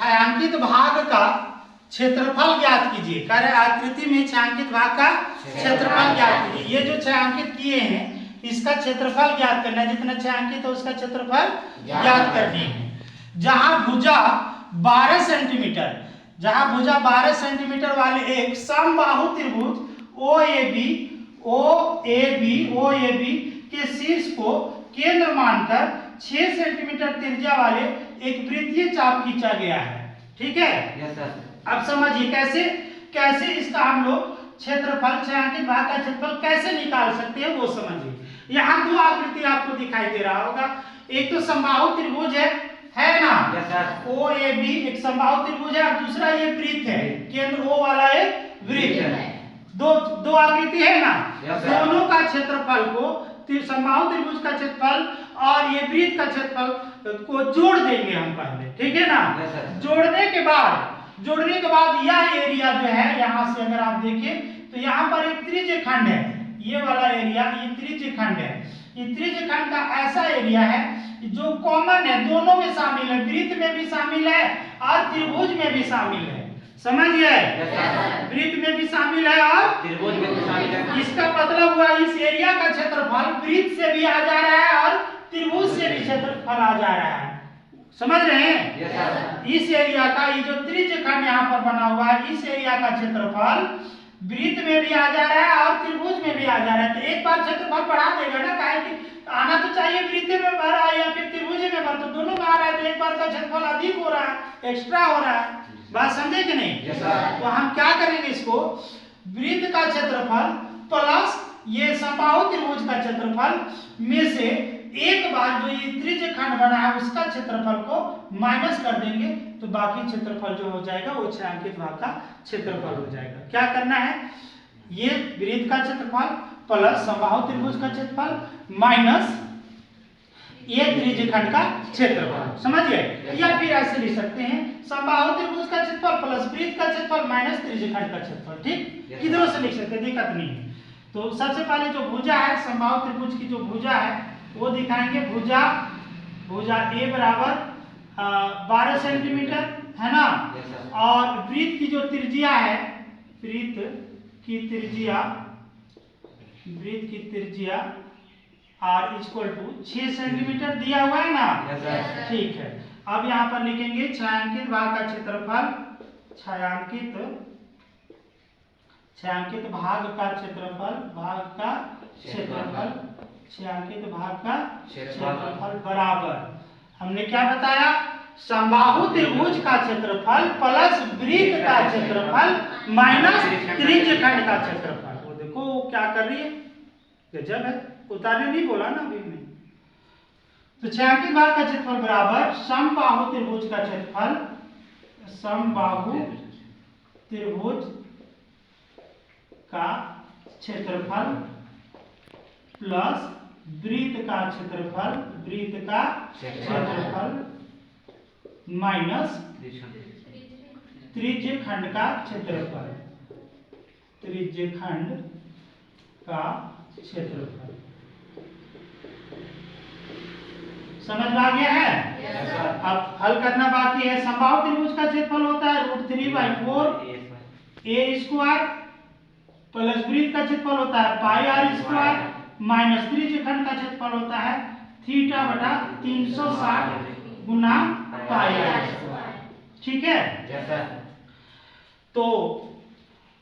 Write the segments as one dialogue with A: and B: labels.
A: छायांकित भाग का क्षेत्रफल ज्ञात कीजिए। कार्य आकृति में छायांकित भाग का क्षेत्रफल ज्ञात कीजिए। ये जो छायांकित किए हैं इसका क्षेत्रफल ज्ञात करना है, जितना छायांकित है उसका क्षेत्रफल ज्ञात करनी है। जहां भुजा 12 सेंटीमीटर, जहां भुजा 12 सेंटीमीटर वाले एक समबाहु त्रिभुज OAB के शीर्ष को केंद्र मानकर 6 सेंटीमीटर त्रिज्या वाले एक वृत्तीय चाप खींचा गया है। ठीक है,
B: यस सर।
A: अब समझिए कैसे इसका हम लोग क्षेत्रफल, छायांकित भाग का क्षेत्रफल कैसे निकाल सकते हैं वो समझिए। यहाँ दो आकृति आपको दिखाई दे रहा होगा, एक तो समबाहु त्रिभुज है ना,
B: यस सर।
A: OAB एक समबाहु त्रिभुज है और दूसरा ये वृत्त है, केंद्र O वाला एक वृत्त है। दो आकृति है ना, दोनों का क्षेत्रफल को, समबाहु त्रिभुज का क्षेत्रफल और ये वृत्त का क्षेत्रफल को जोड़ देंगे हम पहले, ठीक है ना। जोड़ने के बाद यह एरिया जो है, यहाँ से अगर आप देखें तो यहाँ पर एक त्रिज्य खंड है, ये वाला एरिया ये त्रिज्य खंड है। ये त्रिज्य खंड का ऐसा एरिया है जो कॉमन है, दोनों में शामिल है, वृत्त में भी शामिल है और त्रिभुज में भी शामिल है। समझ गए, वृत्त में भी शामिल है और
B: त्रिभुज में भी शामिल है।
A: इसका मतलब हुआ इस एरिया का क्षेत्रफल वृत्त से भी आ जा रहा है और त्रिभुज से भी क्षेत्रफल आ जा रहा है। समझ रहे हैं, इस एरिया का ये जो त्रिज्य खंड यहाँ पर बना हुआ है, इस एरिया का क्षेत्रफल वृत्त में भी आ जा रहा है और त्रिभुज में भी आ जा रहा है। तो एक बार क्षेत्रफल बढ़ा देगा ना, काहे कि आना तो चाहिए वृत्त में भर रहा है या फिर त्रिभुज में भर, तो दोनों में आ रहा है, तो एक बार का क्षेत्रफल अधिक हो रहा है, एक्स्ट्रा हो रहा है। बात समझे कि नहीं? तो हम क्या करेंगे, इसको वृत्त का क्षेत्रफल प्लस ये समबाहु त्रिभुज का क्षेत्रफल में से एक बार जो ये त्रिज्य खंड बना है उसका क्षेत्रफल को माइनस कर देंगे, तो बाकी क्षेत्रफल जो हो जाएगा वो छायांकित भाग का क्षेत्रफल हो जाएगा। क्या करना है, ये वृत्त का क्षेत्रफल प्लस समबाहु त्रिभुज का क्षेत्रफल माइनस ये त्रिज्य खंड का क्षेत्रफल। समझ गए? या फिर ऐसे लिख सकते हैं, समबाहु त्रिभुज का क्षेत्रफल प्लस वृत्त का क्षेत्रफल माइनस त्रिज्य खंड का क्षेत्रफल। ठीक, किधरों से लिख सकते हैं, दिक्कत नहीं है। तो सबसे पहले जो भुजा है, समबाहु त्रिभुज की जो भुजा है वो दिखाएंगे। भुजा A बराबर 12 सेंटीमीटर है ना, और वृत्त की जो त्रिज्या है, वृत्त की त्रिज्या R इक्वल टू 6 सेंटीमीटर दिया हुआ है ना। ठीक है, अब यहाँ पर लिखेंगे छायांकित भाग का क्षेत्रफल, छायांकित भाग का क्षेत्रफल बराबर, हमने क्या बताया, समबाहु त्रिभुज का क्षेत्रफल प्लस वृत्त का क्षेत्रफल माइनस त्रिज्य खंड का क्षेत्रफल। वो देखो क्या कर रही है, गजब है, उतारने नहीं बोला ना अभी नहीं। तो छायांकित भाग का क्षेत्रफल बराबर समबाहु त्रिभुज का क्षेत्रफल, समबाहु त्रिभुज का क्षेत्रफल प्लस वृत्त का क्षेत्रफल, माइनस त्रिज्य खंड का क्षेत्रफल, समझ में आ गया है? अब हल करना बाकी है। समबाहु त्रिभुज का क्षेत्रफल होता है √3/4 A² प्लस वृत्त का क्षेत्रफल होता है πr² माइनस त्रिज्य खंड का क्षेत्रफल होता है θ/360 गुना πr²। ठीक है, तो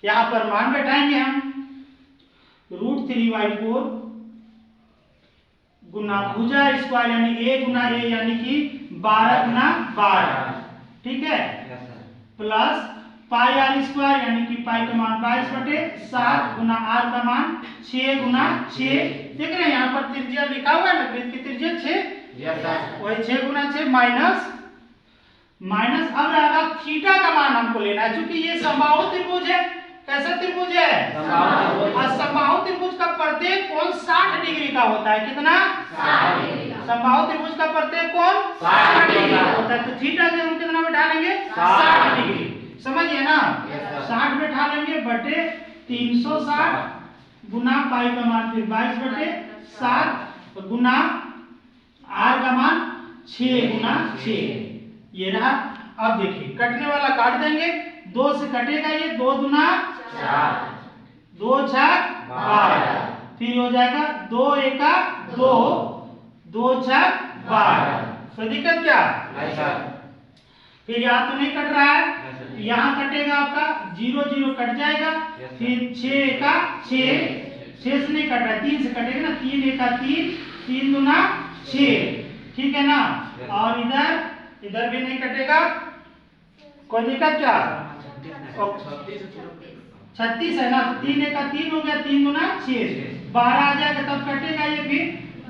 A: यहां पर मान बैठाएंगे हम, √3/4 गुना भुजा स्क्वायर यानी A गुना A यानी कि 12 गुना 12, ठीक है, प्लस πr² यानी कि पाई का मान 22/7 गुना r का मान 6 गुना 6। देख रहे हैं यहाँ पर त्रिज्या लिखा हुआ है ना, वृत्त की त्रिज्या 6, वही 6 गुना 6 माइनस अब रहेगा थीटा का मान हमको लेना है, क्योंकि ये समबाहु त्रिभुज है। कैसा त्रिभुज है? और समबाहु त्रिभुज का प्रत्येक कोण 60 डिग्री का होता है। कितना? 60 डिग्री। समबाहु त्रिभुज का प्रत्येक कोण 60 डिग्री का होता है, तो थीटा से हम कितना बैठा लेंगे? 60 डिग्री। समझिए ना, 60 बैठा लेंगे बटे 360 गुना पाई का मान फिर 22/7 गुना r का मान 6 गुना 6, ये रहा। अब देखिए कटने वाला काट देंगे, 2 से कटेगा ये, 2 दूना 4, 2 छक 12, फिर हो जाएगा 2 एका 2, 2 छक 12। कोई दिक्कत क्या? फिर यहाँ तो नहीं कट रहा है, यहाँ कटेगा आपका 0 0 कट जाएगा, फिर 6 एका 6, 6 से नहीं कट रहा है, 3 से कटेगा ना, 3 एका 3, 3 दूना 6, ठीक है ना। और इधर भी नहीं कटेगा, कोई दिक्कत क्या? 36 है ना, 3 एका 3 हो गया, 3 दूना 6, 12 आ जाएगा तब कटेगा ये, फिर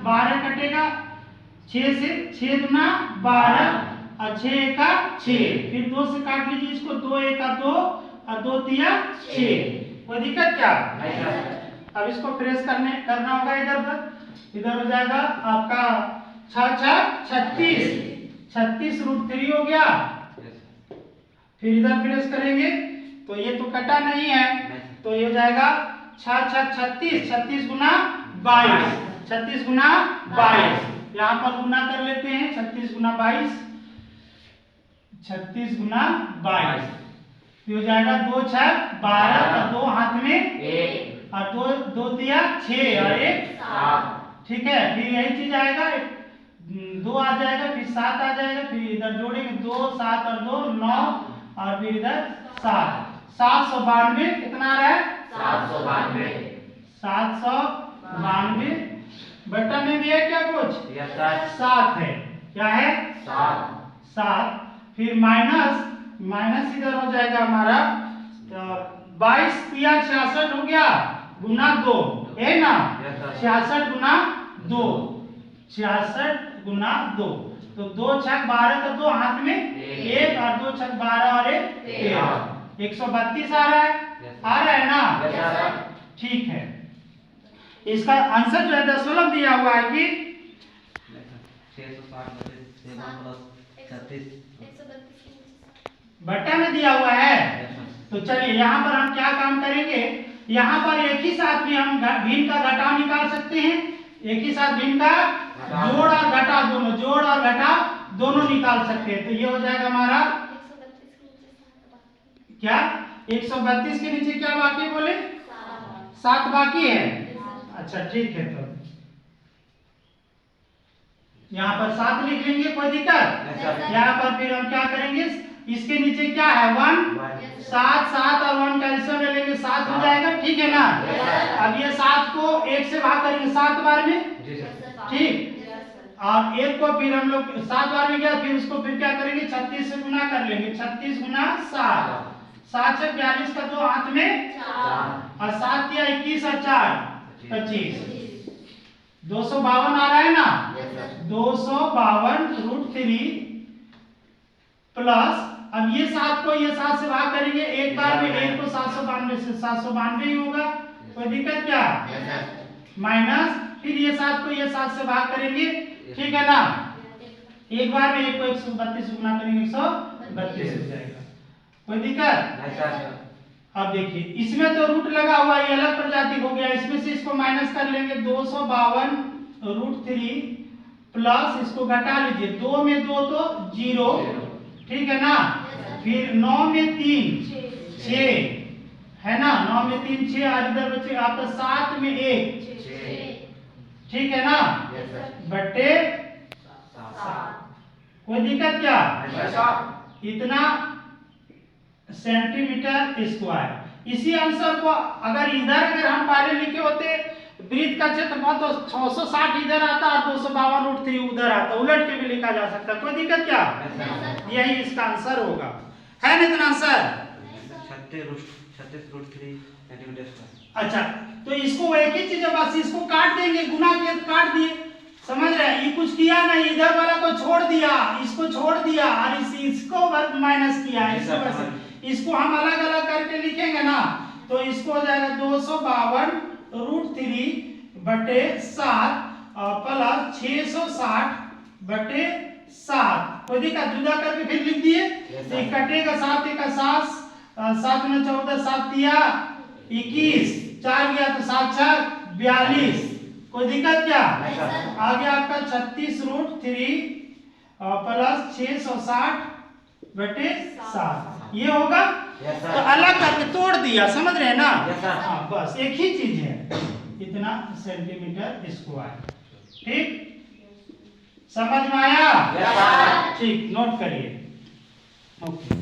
A: 12 कटेगा 6 से, 6 दूना 12 और 6 एका 6, फिर 2 से काट लीजिए इसको, 2 एका 2 और 2 तिया 6, कोई दिक्कत क्या? अब इसको फ्रेश करना होगा इधर पर, इधर हो जाएगा आपका 6 6 36, 36 रूट 3 हो गया। फिर इधर फ्रेश करेंगे तो ये तो कटा नहीं है, तो ये हो जाएगा 6 6 36, 36 गुना 22, 36 गुना 22, यहाँ पर गुना कर लेते हैं, 36 गुना 22, 36 गुना 22, फिर हो जाएगा 2 6 12 और 2 हाथ में 1 और 2 दिया 6 और 1 7, ठीक है। फिर यही चीज आएगा, 2 आ जाएगा, फिर 7 आ जाएगा, फिर इधर जोड़ेंगे 2 7 और 2 9 और फिर इधर 7, 792 कितना आ रहा है? 792, 792 बटा में भी है क्या कुछ? 7 है, क्या है? 7, फिर माइनस इधर हो जाएगा हमारा 22 तिया 66 हो गया गुना 2 है ना, 66 गुना 2, 66 गुना 2, तो 2 छक 12 का 2 हाथ में 1 और 2 छक 12 और 1 13, 132 आ रहा है ना, ठीक है। इसका आंसर जो है दशमलव दिया हुआ है कि 660 बट्टा में दिया हुआ है। तो चलिए यहाँ पर हम क्या काम करेंगे, यहाँ पर एक ही साथ भी हम भिन्न का घटाव निकाल सकते हैं, एक ही साथ भिन्न का जोड़ और घटा दोनों, जोड़ और घटा दोनों निकाल सकते हैं। तो ये हो जाएगा हमारा क्या, 132 के नीचे क्या बाकी बोले? 7 बाकी है, अच्छा ठीक है। तो यहाँ पर 7 लिख लेंगे, कोई दिक्कत? यहाँ पर फिर हम क्या करेंगे, इसके नीचे क्या है 1, 7 7 और 1 कैंसिल ले लेंगे, 7 हो जाएगा, ठीक है ना। अब ये 7 को 1 से भाग करेंगे 7 बार में, ठीक, और 1 को फिर हम लोग 7 बार में गया, फिर उसको फिर क्या करेंगे 36 से गुना कर लेंगे, 36 गुना 7, 7 से 42 का 2 हाथ में 4 और 7 या 21 और 4 25, 252 आ रहा है ना, 252 रूट 3 प्लस, अब ये 7 को ये 7 से भाग करेंगे एक बार में, 1 को 792 से 792 ही होगा, कोई दिक्कत क्या? माइनस, फिर ये 7 को ये 7 से भाग करेंगे, ठीक है ना, एक बार में 1 को 132 गुना करेंगे 132 हो जाएगा, कोई दिक्कत? अब देखिए इसमें तो रूट लगा हुआ, ये अलग प्रजाति हो गया, इसमें से इसको माइनस कर लेंगे, 252 रूट 3 प्लस इसको घटा लीजिए, 2 में 2 तो 0, ठीक है ना, फिर 9 में 3 6 है ना, 9 में 3 6 और इधर बचे आपका 7 में 1 ठीक है ना, बट्टे 7, कोई दिक्कत क्या? इतना सेंटीमीटर स्क्वायर। इसी आंसर को अगर अगर हम पहले लिखे होते वृत्त का क्षेत्रफल तो 660 इधर आता और 252 रूट 3 उधर आता, उलट के भी लिखा जा सकता, कोई दिक्कत क्या? यही इसका आंसर होगा, है ना इतना आंसर?
B: 36 root 3 centimetre square.
A: अच्छा, तो इसको एक ही चीज है, बस इसको काट देंगे, गुना किया तो काट दिए, समझ रहे हैं? ये कुछ किया नहीं, इधर वाला को छोड़ दिया, इसको छोड़ दिया और इसको माइनस किया, इसको हम अलग अलग करके लिखेंगे ना, तो इसको हो जाएगा 252 रूट 3 बटे 7 और प्लस 660 बटे 7, कोई दिक्कत? जुदा करके फिर लिख दिए, तो कटेगा 7 का 7, 7 में 14, 7 दिया 21, 4 गया तो 7 6 42, कोई दिक्कत क्या? आगे आपका 36 रूट 3 प्लस 660 बटे 7 ये होगा।
B: Yes, sir.
A: तो अलग करके तोड़ दिया, समझ रहे हैं ना?
B: Yes, sir.
A: हाँ, बस एक ही चीज है, इतना सेंटीमीटर स्क्वायर। ठीक, समझ में आया?
B: Yes, sir.
A: ठीक, नोट करिए। ओके।